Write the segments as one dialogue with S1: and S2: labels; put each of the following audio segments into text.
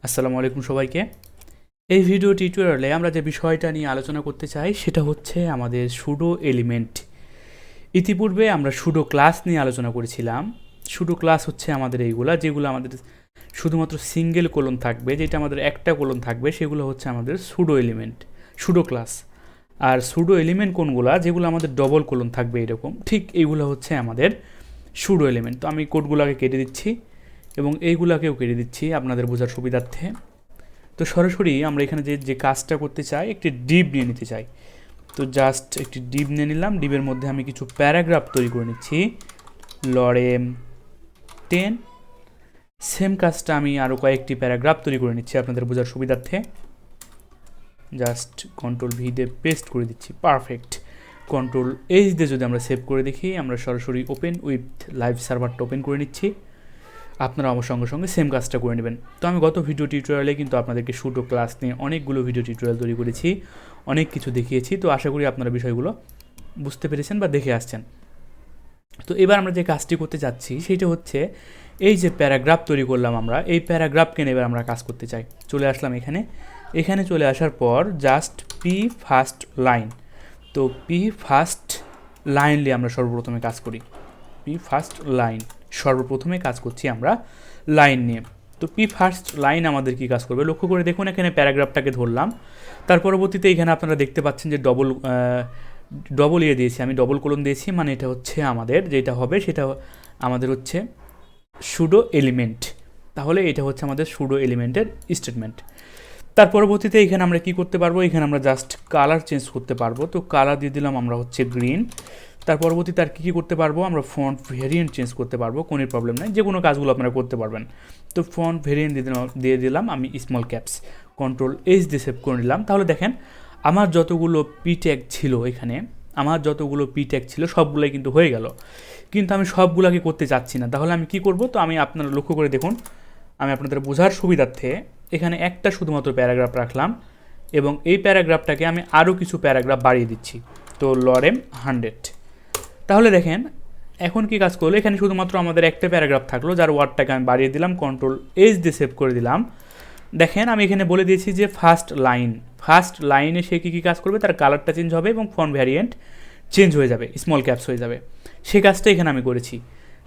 S1: আসসালামু আলাইকুম সবাইকে। এই ভিডিও টিউটোরিয়ালে আমরা যে বিষয়টা নিয়ে আলোচনা করতে চাই সেটা হচ্ছে আমাদের সুডো এলিমেন্ট। ইতিপূর্বে আমরা সুডো ক্লাস নিয়ে আলোচনা করেছিলাম। সুডো ক্লাস হচ্ছে আমাদের এইগুলা, যেগুলো আমাদের শুধুমাত্র সিঙ্গেল কোলন থাকবে, যেটা আমাদের একটা কোলন থাকবে, সেগুলো হচ্ছে আমাদের সুডো এলিমেন্ট, সুডো ক্লাস। আর সুডো এলিমেন্ট কোনগুলা, যেগুলো আমাদের ডবল কোলন থাকবে এরকম, ঠিক এইগুলো হচ্ছে আমাদের সুডো এলিমেন্ট। তো আমি কোডগুলোকে কেটে দিচ্ছি এবং এইগুলাকেও কেটে দিচ্ছি আপনাদের বোঝার সুবিধার্থে। তো সরাসরি আমরা এখানে যে কাজটা করতে চাই, একটি ডিভ নিয়ে নিতে চাই। তো জাস্ট একটি ডিভ নিয়ে নিলাম। ডিভের মধ্যে আমি কিছু প্যারাগ্রাফ তৈরি করে নিচ্ছি, লরেম 10। সেম কাজটা আমি আরও কয়েকটি প্যারাগ্রাফ তৈরি করে নিচ্ছি আপনাদের বোঝার সুবিধার্থে। জাস্ট কন্ট্রোল ভি দিয়ে পেস্ট করে দিচ্ছি, পারফেক্ট। কন্ট্রোল এইচ দিয়ে যদি আমরা সেভ করে দেখি, আমরা সরাসরি ওপেন উইথ লাইভ সার্ভারটা ওপেন করে নিচ্ছি। আপনারা আমার সঙ্গে সঙ্গে সেম কাজটা করে নেবেন। তো আমি গত ভিডিও টিউটোরিয়ালে কিন্তু আপনাদেরকে সুডো ক্লাস নিয়ে অনেকগুলো ভিডিও টিউটোরিয়াল তৈরি করেছি, অনেক কিছু দেখিয়েছি। তো আশা করি আপনারা বিষয়গুলো বুঝতে পেরেছেন বা দেখে আসছেন। তো এবার আমরা যে কাজটি করতে যাচ্ছি সেটা হচ্ছে এই যে প্যারাগ্রাফ তৈরি করলাম আমরা, এই প্যারাগ্রাফকে নিয়ে এবার আমরা কাজ করতে চাই। চলে আসলাম এখানে চলে আসার পর জাস্ট পি ফার্স্ট লাইন। তো পি ফার্স্ট লাইন নিয়ে আমরা সর্বপ্রথমে কাজ করি। পি ফার্স্ট লাইন, সর্বপ্রথমে কাজ করছি আমরা লাইন নিয়ে। তো পি ফার্স্ট লাইন আমাদের কি কাজ করবে লক্ষ্য করে দেখুন। এখানে প্যারাগ্রাফটাকে ধরলাম, তার পরবর্তীতে এখানে আপনারা দেখতে পাচ্ছেন যে ডবল দিয়েছি, আমি ডবল কোলন দিয়েছি, মানে এটা হচ্ছে আমাদের যেটা হবে সেটা আমাদের হচ্ছে সুডো এলিমেন্ট। তাহলে এটা হচ্ছে আমাদের সুডো এলিমেন্টের স্টেটমেন্ট। তার পরবর্তীতে এখানে আমরা কি করতে পারবো, এখানে আমরা জাস্ট কালার চেঞ্জ করতে পারবো। তো কালার দিয়ে দিলাম আমরা হচ্ছে গ্রিন। তার পরবর্তীতে আর কী করতে পারবো, আমরা ফন্ট ভেরিয়েন্ট চেঞ্জ করতে পারবো, কোনো প্রবলেম নাই, যে কোনো কাজগুলো আপনারা করতে পারবেন। তো ফন্ট ভেরিয়েন্ট দিয়ে দিলাম আমি স্মল ক্যাপস, কন্ট্রোল এইচ দিয়ে সেভ করে নিলাম। তাহলে দেখেন আমার যতগুলো পি ট্যাগ ছিল এখানে, সবগুলোই কিন্তু হয়ে গেল। কিন্তু আমি সবগুলোকে করতে চাচ্ছি না, তাহলে আমি কি করব? তো আমি আপনারা লক্ষ্য করে দেখুন, আমি আপনাদের বোঝার সুবিধার্থে এখানে একটা শুধুমাত্র প্যারাগ্রাফ রাখলাম এবং এই প্যারাগ্রাফটাকে আমি আরও কিছু প্যারাগ্রাফ বাড়িয়ে দিচ্ছি। তো লরেম 100। তাহলে দেখেন এখন কি কাজ করলো, এখানে শুধুমাত্র আমাদের একটা প্যারাগ্রাফ থাকলো, যার ওয়ার্ডটাকে আমি বাড়িয়ে দিলাম, কন্ট্রোল এইচ দিয়ে সেভ করে দিলাম। দেখেন আমি এখানে বলে দিয়েছি যে ফার্স্ট লাইনে সে কী কাজ করবে, তার কালারটা চেঞ্জ হবে এবং ফন্ট ভ্যারিয়েন্ট চেঞ্জ হয়ে যাবে, স্মল ক্যাপস হয়ে যাবে। সেই কাজটা এখানে আমি করেছি।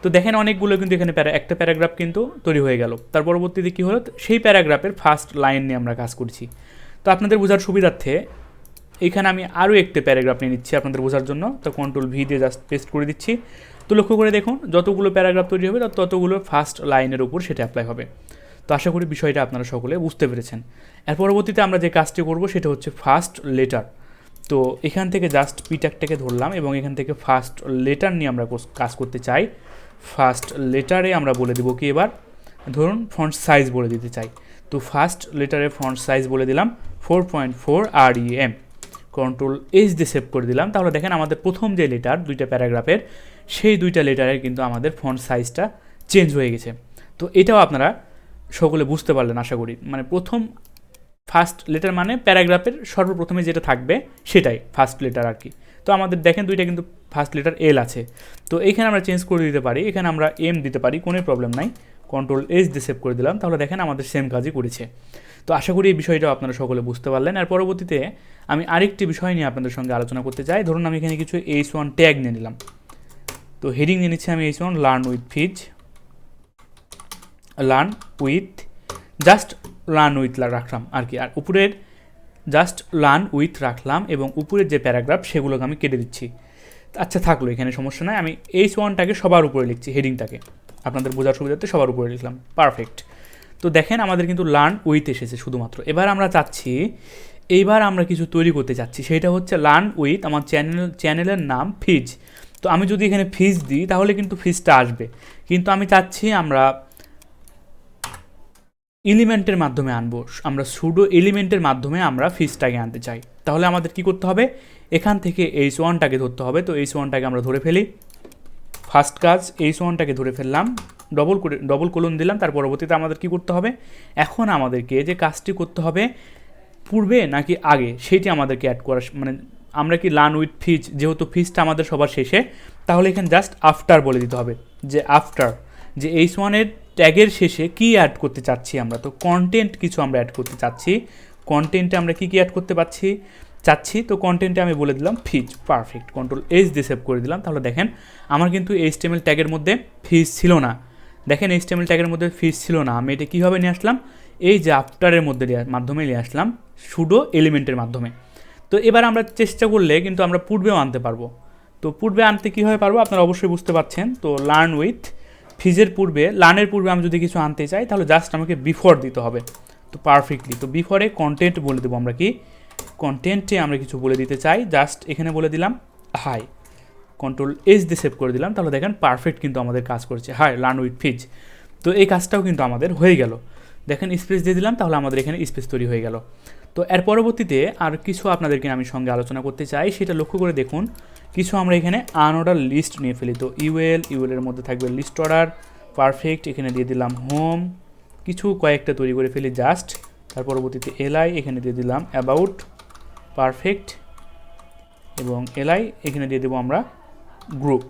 S1: তো দেখেন অনেকগুলো কিন্তু এখানে একটা প্যারাগ্রাফ কিন্তু তৈরি হয়ে গেল। তার পরবর্তীতে কী হলো, সেই প্যারাগ্রাফের ফার্স্ট লাইন নিয়ে আমরা কাজ করছি। তো আপনাদের বোঝার সুবিধার্থে এখানে আমি আরও একটা প্যারাগ্রাফ নিয়ে নিচ্ছি আপনাদের বোঝার জন্য। তো কন্ট্রোল ভি দিয়ে জাস্ট পেস্ট করে দিচ্ছি। তো লক্ষ্য করে দেখুন যতগুলো প্যারাগ্রাফ তৈরি হবে ততগুলো ফার্স্ট লাইনের উপর সেটা অ্যাপ্লাই হবে। তো আশা করি বিষয়টা আপনারা সকলে বুঝতে পেরেছেন। এর পরবর্তীতে আমরা যে কাজটি করব সেটা হচ্ছে ফার্স্ট লেটার। তো এখান থেকে জাস্ট পিটাকটাকে ধরলাম এবং এখান থেকে ফার্স্ট লেটার নিয়ে আমরা কাজ করতে চাই। ফার্স্ট লেটারে আমরা বলে দেবো কি, এবার ধরুন ফন্ট সাইজ বলে দিতে চাই। তো ফার্স্ট লেটারে ফন্ট সাইজ বলে দিলাম 4.4 REM, কন্ট্রোল এইচ দিয়ে সেভ করে দিলাম। তাহলে দেখেন আমাদের প্রথম যে লেটার দুইটা প্যারাগ্রাফের, সেই দুইটা লেটারের কিন্তু আমাদের ফন্ট সাইজটা চেঞ্জ হয়ে গেছে। তো এটাও আপনারা সকলে বুঝতে পারলেন আশা করি। মানে ফার্স্ট লেটার মানে প্যারাগ্রাফের সর্বপ্রথমে যেটা থাকবে সেটাই ফার্স্ট লেটার আর কি। তো আমাদের দেখেন দুইটা কিন্তু ফার্স্ট লেটার এল আছে। তো এইখানে আমরা চেঞ্জ করে দিতে পারি, এখানে আমরা এম দিতে পারি, কোনো প্রবলেম নাই। কন্ট্রোল এইচ দিয়ে সেভ করে দিলাম। তাহলে দেখেন আমাদের সেম কাজই করেছে। তো আশা করি এই বিষয়টাও আপনারা সকলে বুঝতে পারলেন। আর পরবর্তীতে আমি আরেকটি বিষয় নিয়ে আপনাদের সঙ্গে আলোচনা করতে চাই। ধরুন আমি এখানে কিছু H1 ট্যাগ নিয়ে নিলাম। তো হেডিং নিয়ে নিচ্ছি আমি H1 লার্ন উইথ রাখলাম আর কি। আর উপরের জাস্ট লার্ন উইথ রাখলাম এবং উপরের যে প্যারাগ্রাফ সেগুলোকে আমি কেটে দিচ্ছি। আচ্ছা থাকলো, এখানে সমস্যা নাই। আমি H1টাকে সবার উপরে লিখছি, হেডিংটাকে আপনাদের বোঝার সুবিধাতে সবার উপরে লিখলাম, পারফেক্ট। তো দেখেন আমাদের কিন্তু লার্ন উইথ এসেছে শুধুমাত্র। এবার আমরা কিছু তৈরি করতে চাচ্ছি, সেটা হচ্ছে লার্ন উইথ আমার চ্যানেলের নাম ফিজ। তো আমি যদি এখানে ফিজ দিই তাহলে কিন্তু ফিজটা আসবে, কিন্তু আমি চাচ্ছি আমরা এলিমেন্টের মাধ্যমে আনবো, আমরা সুডো এলিমেন্টের মাধ্যমে আমরা ফিজটাকে আনতে চাই। তাহলে আমাদের কি করতে হবে, এখান থেকে H1টাকে ধরতে হবে। তো H1টাকে আমরা ধরে ফেলি, ফার্স্ট কাজ H1টাকে ধরে ফেললাম, ডবল কোলন দিলাম। তার পরবর্তীতে আমাদের কি করতে হবে, এখন আমাদেরকে যে কাজটি করতে হবে পূর্বে নাকি আগে সেটি আমাদেরকে অ্যাড করা, মানে আমরা কি লার্ন উইথ ফিজ, যেহেতু ফিজটা আমাদের সবার শেষে, তাহলে এখানে জাস্ট আফটার বলে দিতে হবে, যে আফটার যে এইচ1-এর ট্যাগের শেষে কি অ্যাড করতে চাচ্ছি আমরা। তো কন্টেন্ট কিছু আমরা অ্যাড করতে চাচ্ছি। কন্টেন্টে আমরা কি অ্যাড করতে চাচ্ছি, তো কন্টেন্টে আমি বলে দিলাম ফিজ। পারফেক্ট, Ctrl+H দিয়ে সেভ করে দিলাম। তাহলে দেখেন আমার কিন্তু HTML ট্যাগের মধ্যে ফিজ ছিল না। দেখেন HTML ট্যাগের মধ্যে ফিজ ছিল না, আমি এটা কীভাবে নিয়ে আসলাম, এই যে আফটারের মাধ্যমে নিয়ে আসলাম, সুডো এলিমেন্টের মাধ্যমে। তো এবার আমরা চেষ্টা করলে কিন্তু আমরা পূর্বেও আনতে পারবো। তো পূর্বে আনতে কীভাবে পারবো আপনারা অবশ্যই বুঝতে পারছেন। তো লার্ন উইথ ফিজের পূর্বে, লার্নের পূর্বে আমি যদি কিছু আনতে চাই তাহলে জাস্ট আমাকে বিফোর দিতে হবে। তো পারফেক্টলি, তো বিফোরে কন্টেন্ট বলে দেবো আমরা, কি কন্টেন্টে আমরা কিছু বলে দিতে চাই, জাস্ট এখানে বলে দিলাম হাই, Ctrl+H দিয়ে সেভ করে দিলাম। তাহলে দেখেন পারফেক্ট কিন্তু আমাদের কাজ করছে, হাই লার্ন উইথ ফিজ। তো এই কাজটাও কিন্তু আমাদের হয়ে গেল। দেখেন স্পেস দিয়ে দিলাম, তাহলে আমাদের এখানে স্পেস তৈরি হয়ে গেল। তো এর পরবর্তীতে আর কিছু আপনাদেরকে আমি সঙ্গে আলোচনা করতে চাই, সেটা লক্ষ্য করে দেখুন। কিছু আমরা এখানে আনঅর্ডার লিস্ট নিয়ে ফেলি। তো ইউএলের মধ্যে থাকবে লিস্ট অর্ডার, পারফেক্ট, এখানে দিয়ে দিলাম হোম, কিছু কয়েকটা তৈরি করে ফেলি জাস্ট। তার পরবর্তীতে এলআই, এখানে দিয়ে দিলাম অ্যাবাউট, পারফেক্ট, এবং এলআই এখানে দিয়ে দেবো আমরা গ্রুপ,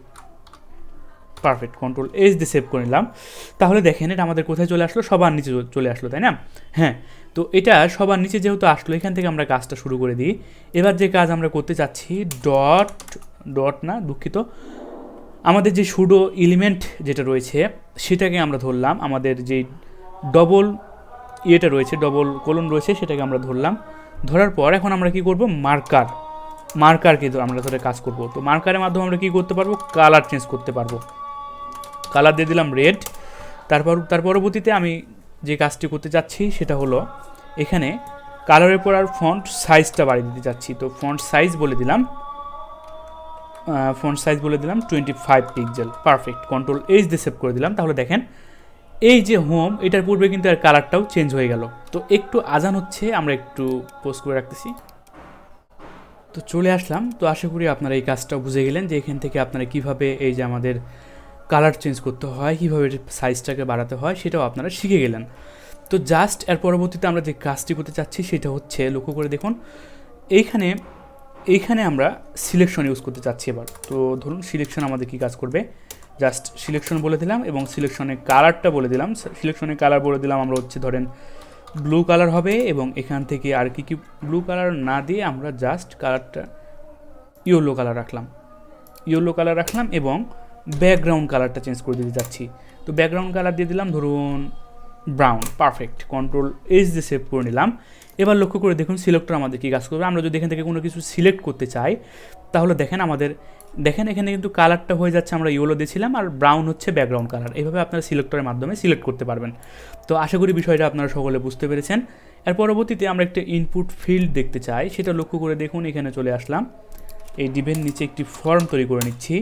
S1: পারফেক্ট, Ctrl+H দিয়ে সেভ করে নিলাম। তাহলে দেখেন এটা আমাদের কোথায় চলে আসলো, সবার নিচে চলে আসলো, তাই না? হ্যাঁ, তো এটা সবার নিচে যেহেতু আসলো, এখান থেকে আমরা কাজটা শুরু করে দিই। এবার যে কাজ আমরা করতে চাচ্ছি, আমাদের যে সুডো এলিমেন্ট যেটা রয়েছে সেটাকে আমরা ধরলাম, আমাদের যে ডবল কোলন রয়েছে সেটাকে আমরা ধরলাম। ধরার পর এখন আমরা কি করব, মার্কারকে আমরা ধরে কাজ করব। তো মার্কারের মাধ্যমে আমরা কি করতে পারবো, কালার চেঞ্জ করতে পারবো। কালার দিয়ে দিলাম রেড। তার পরবর্তীতে আমি যে কাজটি করতে চাচ্ছি সেটা হলো, এখানে কালারের পর আর ফন্ট সাইজটা বাড়িয়ে দিতে চাচ্ছি। তো ফন্ট সাইজ বলে দিলাম 25 পিক্সেল, পারফেক্ট, Ctrl+H দিয়ে সেভ করে দিলাম। তাহলে দেখেন এই যে হোম, এটার পূর্বে কিন্তু আর কালারটাও চেঞ্জ হয়ে গেল। তো একটু আজান হচ্ছে, আমরা একটু পোস্ট করে রাখতেছি। তো চলে আসলাম। তো আশা করি আপনারা এই কাজটাও বুঝে গেলেন যে এখান থেকে আপনারা কীভাবে এই যে আমাদের কালার চেঞ্জ করতে হয়, কীভাবে সাইজটাকে বাড়াতে হয়, সেটাও আপনারা শিখে গেলেন। তো জাস্ট এর পরবর্তীতে আমরা যে কাজটি করতে চাচ্ছি সেটা হচ্ছে, লক্ষ্য করে দেখুন, এইখানে আমরা সিলেকশন ইউজ করতে চাচ্ছি এবার। তো ধরুন সিলেকশন আমাদের কী কাজ করবে, জাস্ট সিলেকশন বলে দিলাম এবং সিলেকশনের কালারটা বলে দিলাম। সিলেকশনের কালার বলে দিলাম আমরা হচ্ছে ধরেন ব্লু কালার হবে, এবং এখান থেকে আর কি ব্লু কালার না দিয়ে আমরা জাস্ট কালারটা ইয়েলো কালার রাখলাম এবং ব্যাকগ্রাউন্ড কালারটা চেঞ্জ করে দিতে যাচ্ছি। তো ব্যাকগ্রাউন্ড কালার দিয়ে দিলাম ধরুন ব্রাউন, পারফেক্ট, Ctrl+H দিয়ে সেভ করে নিলাম। এবার লক্ষ্য করে দেখুন সিলেক্টর আমাদের কী কাজ করবে। আমরা যদি এখান থেকে কোনো কিছু সিলেক্ট করতে চাই তাহলে দেখেন এখানে কিন্তু কালারটা হয়ে যাচ্ছে, আমরা ইয়েলো দিয়েছিলাম আর ব্রাউন হচ্ছে ব্যাকগ্রাউন্ড কালার। এইভাবে আপনারা সিলেক্টরের মাধ্যমে সিলেক্ট করতে পারবেন। তো আশা করি বিষয়টা আপনারা সকলে বুঝতে পেরেছেন। এর পরবর্তীতে আমরা একটা ইনপুট ফিল্ড দেখতে চাই, সেটা লক্ষ্য করে দেখুন, এখানে চলে আসলাম, এই ডিভের নিচে একটি ফর্ম তৈরি করে নিচ্ছি।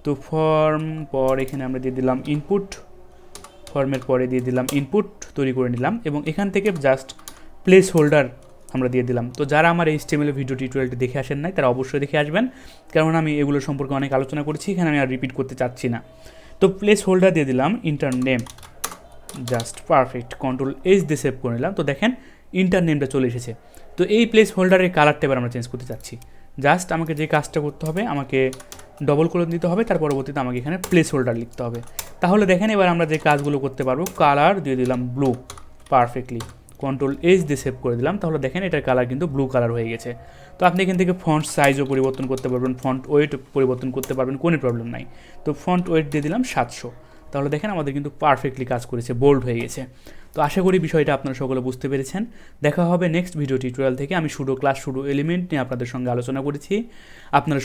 S1: তো ফর্ম পর এখানে আমরা দিয়ে দিলাম ইনপুট, ফর্মের পরে দিয়ে দিলাম ইনপুট তৈরি করে নিলাম, এবং এখান থেকে জাস্ট প্লেস হোল্ডার আমরা দিয়ে দিলাম। তো যারা আমার HTML ভিডিও টিউটোরিয়ালটি দেখে আসেন নাই তারা অবশ্যই দেখে আসবেন, কারণ আমি এগুলো সম্পর্কে অনেক আলোচনা করেছি, এখানে আমি আর রিপিট করতে চাচ্ছি না। তো প্লেস হোল্ডার দিয়ে দিলাম inter name, just perfect, Ctrl+H দিয়ে সেভ করে নিলাম। তো দেখেন ইন্টার নেমটা চলে এসেছে। তো এই প্লেস হোল্ডারের কালারটা এবার আমরা চেঞ্জ করতে চাচ্ছি। জাস্ট আমাকে যে কাজটা করতে হবে, আমাকে ডবল কোলন দিতে হবে, তার পরবর্তীতে আমাকে এখানে প্লেস হোল্ডার লিখতে হবে। তাহলে দেখেন এবার আমরা যে কাজগুলো করতে পারবো, কালার দিয়ে দিলাম ব্লু, পারফেক্টলি, Ctrl+H দিয়ে সেভ করে দিলাম। তাহলে দেখেন এটার কালার কিন্তু ব্লু কালার হয়ে গেছে। তো আপনি এখান থেকে ফন্ট সাইজও পরিবর্তন করতে পারবেন, ফন্ট ওয়েট পরিবর্তন করতে পারবেন, কোনো প্রবলেম নাই। তো ফন্ট ওয়েট দিয়ে দিলাম 700। তাহলে দেখেন আমাদের কিন্তু পারফেক্টলি কাজ করেছে, বোল্ড হয়ে গেছে। তো আশা করি বিষয়টা আপনারা সকলে বুঝতে পেরেছেন। দেখা হবে নেক্সট ভিডিও টিউটোরিয়াল থেকে। আমি সুডো এলিমেন্ট নিয়ে আপনাদের সঙ্গে আলোচনা করেছি। আপনারা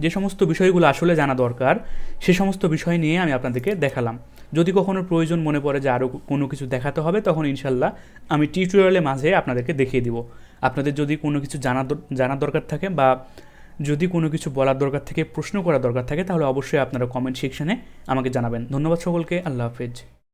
S1: যে সমস্ত বিষয়গুলো আসলে জানা দরকার সে সমস্ত বিষয় নিয়ে আমি আপনাদেরকে দেখালাম। যদি কখনো প্রয়োজন মনে পড়ে যে আরও কোনো কিছু দেখাতে হবে, তখন ইনশাল্লাহ আমি টিউটোরিয়ালের মাঝে আপনাদেরকে দেখিয়ে দিব। আপনাদের যদি কোনো কিছু জানার দরকার থাকে বা যদি কোনো কিছু বলার দরকার থাকে, প্রশ্ন করার দরকার থাকে, তাহলে অবশ্যই আপনারা কমেন্ট সেকশনে আমাকে জানাবেন। ধন্যবাদ সকলকে, আল্লাহ হাফেজ।